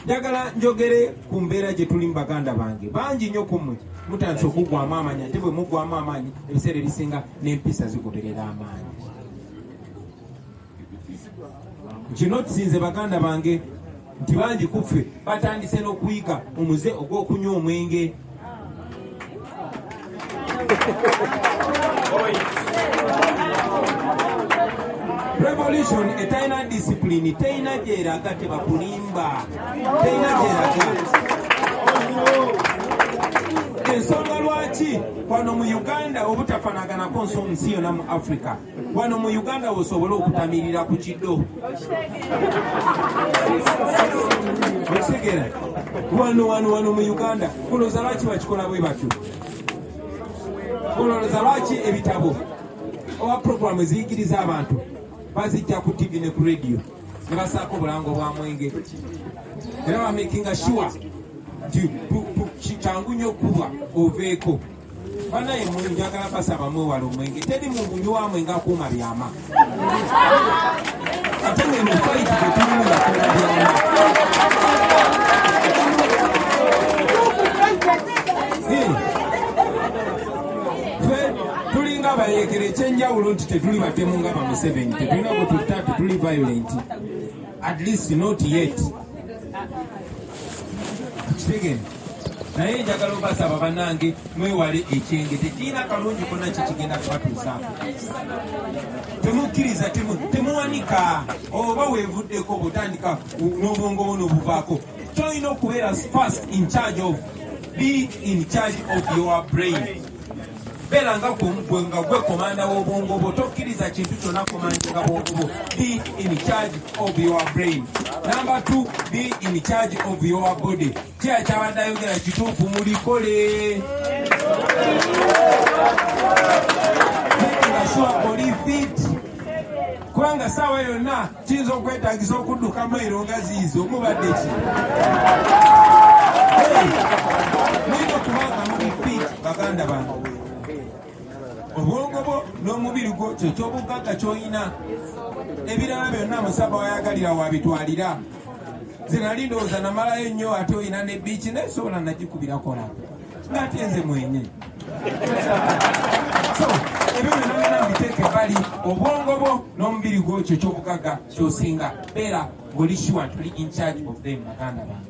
njagala njogere ku mbeera gye tuli mu baganda bange bangi nnyo kummwe mutandise okugwamu amaanyi ate bwe muggwamu amaanyi ebiseera ebisinga n'empisa zigoberera amaanyi. Kino tusinze baganda bange nti bangi kuffe batandise n'okuyiga omuze ogw'okunywa omwenge. Revolution etalina discipline telina gyeraga, tebakulimba, telina gyeraga. Ensonga lwaki wano mu Uganda obutafanaganako nsi yonna mu Africa, wano mu Uganda osobole okutamirira ku kiddo. Okitegera wano mu Uganda kulowooza lwaki bakikola bwe batyo? Kulowooza lwaki ebitabo oba programu eziyigiriza abantu bazijja ku TV ne ku radio ne basaako obulango bwa Mwenge, era bamakinga sure nti kyangu nnyo okuba oveeko. Banaye njagala basaba mwewala omwenge, teri mu bunywa mwenge akuuma Byama. Ate ngeno faiti tetulimu yakola Byama. Tulinga abayeekera ekyenjawulo nti tetuli batemu nga ba Museveni, tetulina bwe tutta, tetuli violent, at least not yet. Kitegere naye njagala obasaba bannange mwewale ekyenge, tekirina kalungi konna kikigenda kubatuusaako. Temukkiriza, temuwanika oba weevuddeko bw'otandika n'obwongo bwo n'obuvaako. Kyolina okubeera first in charge of, be in charge of your brain. Beera nga gwe komanda w'obwongo bwo, tokkiriza kintu kyonna komandinga bwongo bwo. Be in charge of your brain. Number 2, be in charge of your body. Kya kyabadde ayogera kituufu, mulikole. Making sure body fit. Kubanga saawa yonna kiyinza okwetaagisa okudduka mailo nga ziizo, mubadde ki? Mulina okubanga muli fit baganda bange. Obwongo bwo n'omubiri gwo kyo ky'obugagga ky'olina. Ebirala byonna musaba wayagalira wabitwalira. Nze nali ndowooza namalayo nnyo ate olina ne biiki naye sobola nagikubirako laba ng'ate nze mwenye. So ebyo byonna byonna mbiteeke bali. Obwongo bwo n'omubiri gwo kyo ky'obugagga ky'osinga. Beera ng'oli sure tuli in charge of them baganda bange.